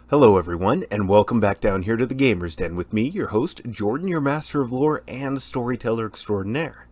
Hello, everyone, and welcome back down here to the Gamer's Den with me, your host, Jordan, your master of lore and storyteller extraordinaire.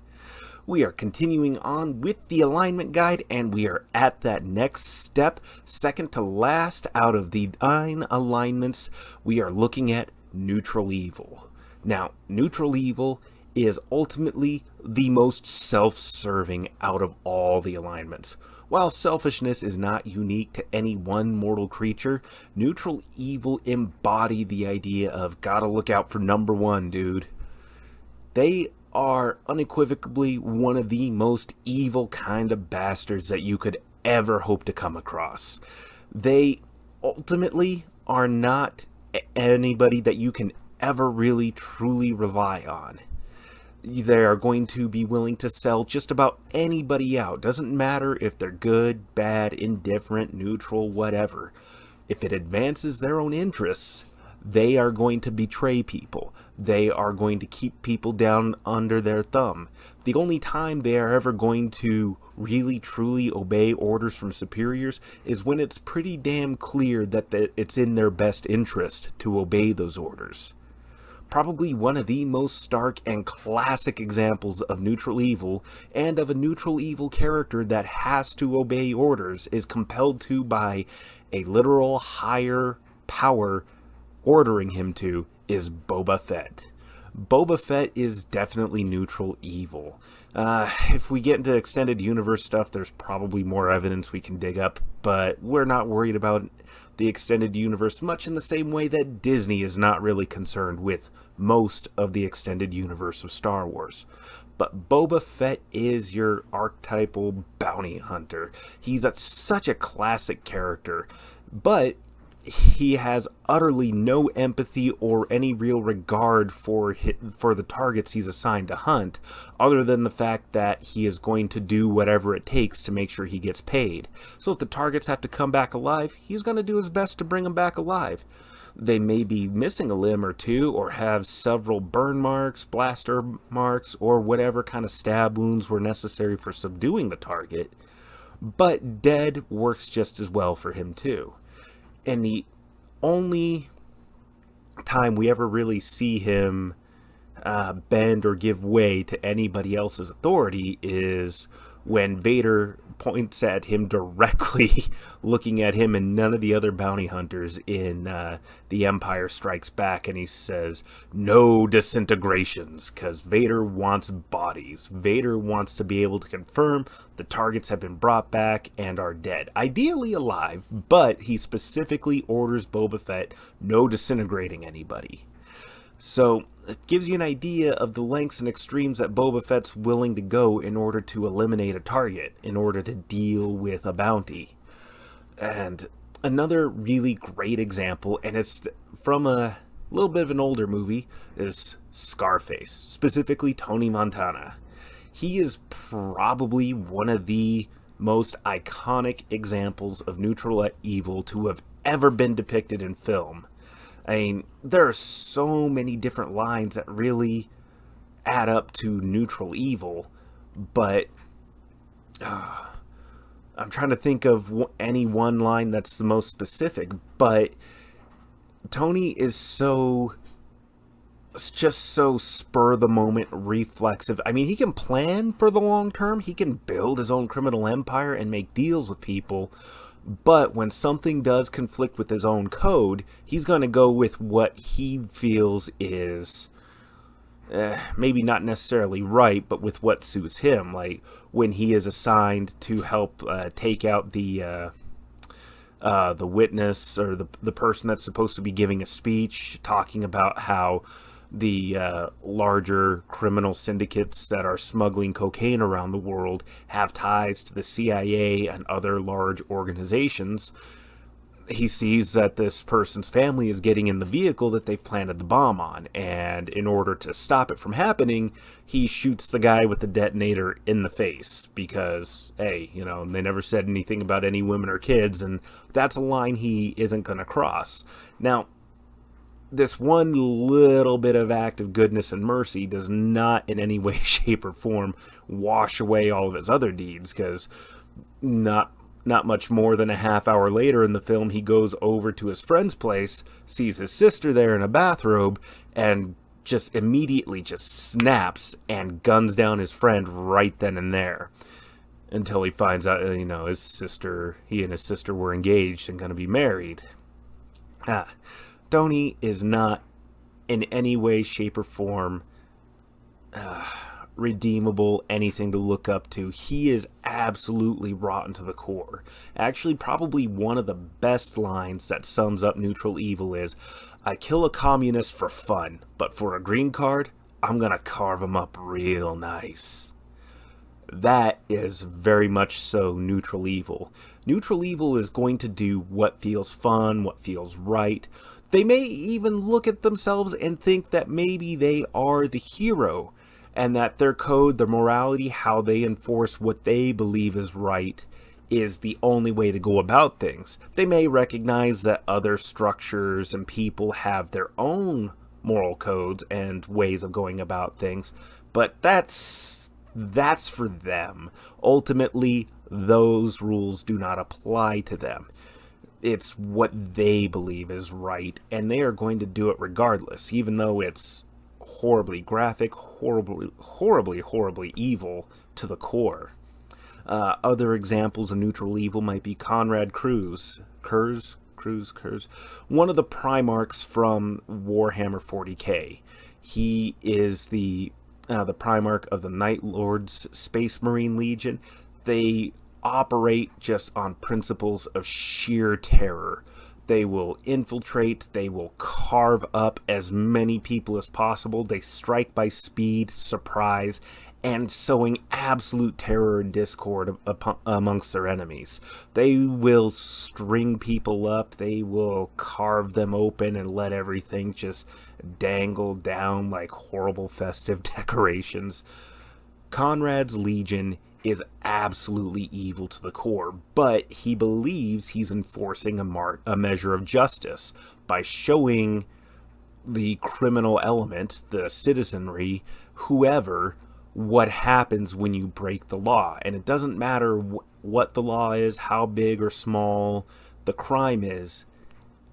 We are continuing on with the alignment guide, and we are at that next step, second to last out of the 9 alignments. We are looking at neutral evil. Now, neutral evil is ultimately the most self-serving out of all the alignments. While selfishness is not unique to any one mortal creature, neutral evil embody the idea of gotta look out for number one, dude. They are unequivocally one of the most evil kind of bastards that you could ever hope to come across. They ultimately are not anybody that you can ever really truly rely on. They are going to be willing to sell just about anybody out. Doesn't matter if they're good, bad, indifferent, neutral, whatever. If it advances their own interests, they are going to betray people. They are going to keep people down under their thumb. The only time they are ever going to really truly obey orders from superiors is when it's pretty damn clear that it's in their best interest to obey those orders. Probably one of the most stark and classic examples of neutral evil, and of a neutral evil character that has to obey orders, is compelled to by a literal higher power ordering him to, is Boba Fett. Boba Fett is definitely neutral evil. If we get into extended universe stuff, there's probably more evidence we can dig up, but we're not worried about the extended universe much in the same way that Disney is not really concerned with most of the extended universe of Star Wars. But Boba Fett is your archetypal bounty hunter. He's such a classic character, but he has utterly no empathy or any real regard for the targets he's assigned to hunt, other than the fact that he is going to do whatever it takes to make sure he gets paid. So if the targets have to come back alive, he's going to do his best to bring them back alive. They may be missing a limb or two, or have several burn marks, blaster marks, or whatever kind of stab wounds were necessary for subduing the target, but dead works just as well for him too. And the only time we ever really see him bend or give way to anybody else's authority is when Vader points at him directly, looking at him and none of the other bounty hunters in The Empire Strikes Back, and he says, "No disintegrations," because Vader wants bodies. Vader wants to be able to confirm the targets have been brought back and are dead. Ideally alive, but he specifically orders Boba Fett no disintegrating anybody. So it gives you an idea of the lengths and extremes that Boba Fett's willing to go in order to eliminate a target, in order to deal with a bounty. And another really great example, and it's from a little bit of an older movie, is Scarface, specifically Tony Montana. He is probably one of the most iconic examples of neutral evil to have ever been depicted in film. I mean, there are so many different lines that really add up to neutral evil, but I'm trying to think of any one line that's the most specific, but Tony is it's just so spur of the moment reflexive. I mean, he can plan for the long term, he can build his own criminal empire and make deals with people, but when something does conflict with his own code, he's going to go with what he feels is maybe not necessarily right, but with what suits him. Like when he is assigned to help take out the witness, or the person that's supposed to be giving a speech, talking about how the larger criminal syndicates that are smuggling cocaine around the world have ties to the CIA and other large organizations. He sees that this person's family is getting in the vehicle that they've planted the bomb on, and in order to stop it from happening, he shoots the guy with the detonator in the face because, hey, they never said anything about any women or kids, and that's a line he isn't going to cross. Now, this one little bit of act of goodness and mercy does not in any way, shape, or form wash away all of his other deeds, because not not much more than a half hour later in the film, he goes over to his friend's place, sees his sister there in a bathrobe, and just immediately just snaps and guns down his friend right then and there. Until he finds out, he and his sister were engaged and going to be married. Tony is not in any way, shape, or form redeemable, anything to look up to. He is absolutely rotten to the core. Actually, probably one of the best lines that sums up neutral evil is, I kill a communist for fun, but for a green card, I'm gonna carve him up real nice. That is very much so neutral evil. Neutral evil is going to do what feels fun, what feels right. They may even look at themselves and think that maybe they are the hero, and that their code, their morality, how they enforce what they believe is right, is the only way to go about things. They may recognize that other structures and people have their own moral codes and ways of going about things, but that's for them. Ultimately, those rules do not apply to them. It's what they believe is right, and they are going to do it regardless, even though it's horribly graphic, horribly evil to the core. Other examples of neutral evil might be Conrad Curze, one of the Primarchs from Warhammer 40k. He is the Primarch of the Night Lord's Space Marine Legion. They operate just on principles of sheer terror. They will infiltrate, they will carve up as many people as possible. They strike by speed, surprise, and sowing absolute terror and discord amongst their enemies. They will string people up, they will carve them open and let everything just dangle down like horrible festive decorations. Conrad's Legion is absolutely evil to the core, but he believes he's enforcing a measure of justice by showing the criminal element, the citizenry, whoever, what happens when you break the law. And it doesn't matter what the law is, how big or small the crime is,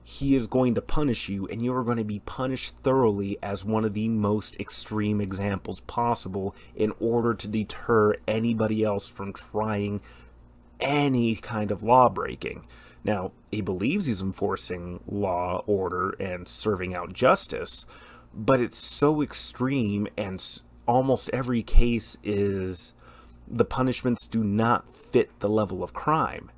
he is going to punish you, and you are going to be punished thoroughly as one of the most extreme examples possible in order to deter anybody else from trying any kind of law breaking. Now, he believes he's enforcing law, order, and serving out justice, but it's so extreme, and almost every case is the punishments do not fit the level of crime.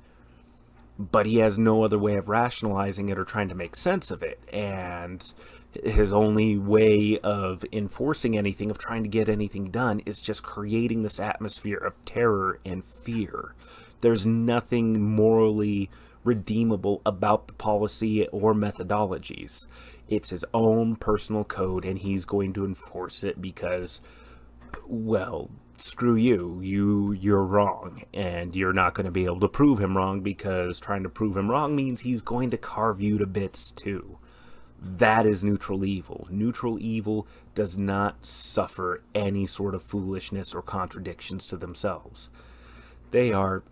But he has no other way of rationalizing it or trying to make sense of it. And his only way of enforcing anything, of trying to get anything done, is just creating this atmosphere of terror and fear. There's nothing morally redeemable about the policy or methodologies. It's his own personal code, and he's going to enforce it because, well, screw you, you're wrong, and you're not going to be able to prove him wrong, because trying to prove him wrong means he's going to carve you to bits too. That is neutral evil. Neutral evil does not suffer any sort of foolishness or contradictions to themselves. They are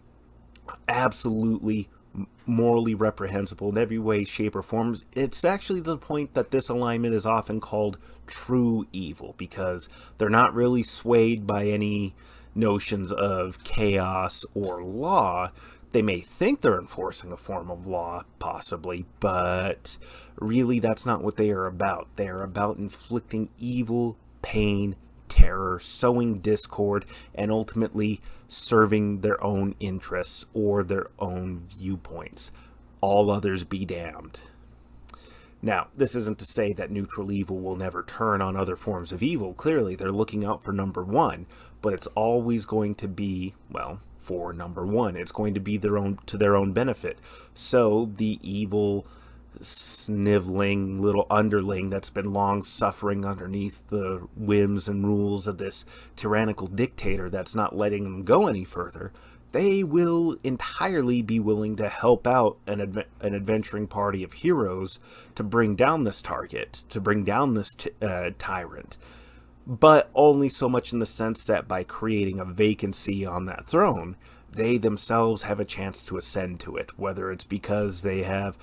absolutely morally reprehensible in every way, shape, or form. It's actually the point that this alignment is often called true evil, because they're not really swayed by any notions of chaos or law. They may think they're enforcing a form of law, possibly, but really that's not what they are about. They are about inflicting evil, pain, terror, sowing discord, and ultimately serving their own interests or their own viewpoints. All others be damned. Now, this isn't to say that neutral evil will never turn on other forms of evil. Clearly, they're looking out for number one, but it's always going to be, well, for number one. It's going to be to their own benefit. So the evil, sniveling little underling that's been long suffering underneath the whims and rules of this tyrannical dictator that's not letting them go any further, they will entirely be willing to help out an adventuring party of heroes to bring down this target, to bring down this tyrant. But only so much in the sense that by creating a vacancy on that throne, they themselves have a chance to ascend to it, whether it's because they have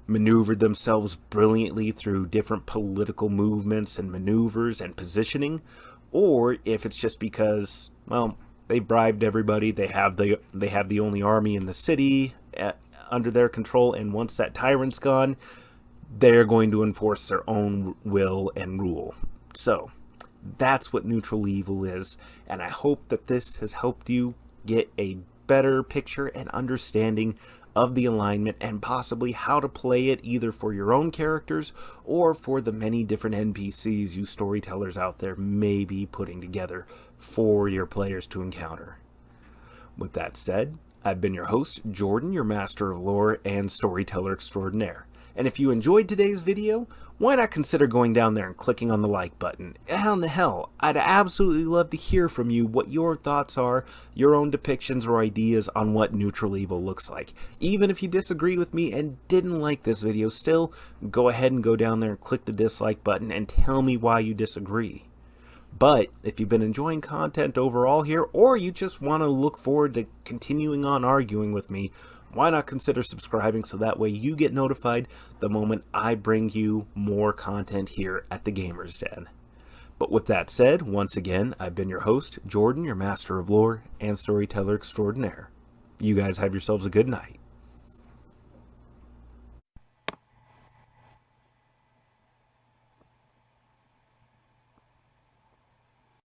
maneuvered themselves brilliantly through different political movements and maneuvers and positioning, or if it's just because, well, they bribed everybody, they have the only army in the city under their control, and once that tyrant's gone, they're going to enforce their own will and rule. So that's what neutral evil is, and I hope that this has helped you get a better picture and understanding of the alignment and possibly how to play it either for your own characters or for the many different NPCs you storytellers out there may be putting together for your players to encounter. With that said, I've been your host, Jordan, your master of lore and storyteller extraordinaire. And if you enjoyed today's video, why not consider going down there and clicking on the like button? Hell, I'd absolutely love to hear from you what your thoughts are, your own depictions or ideas on what neutral evil looks like. Even if you disagree with me and didn't like this video, still go ahead and go down there and click the dislike button and tell me why you disagree. But if you've been enjoying content overall here, or you just want to look forward to continuing on arguing with me, why not consider subscribing so that way you get notified the moment I bring you more content here at the Gamers Den. But with that said, once again, I've been your host, Jordan, your master of lore and storyteller extraordinaire. You guys have yourselves a good night.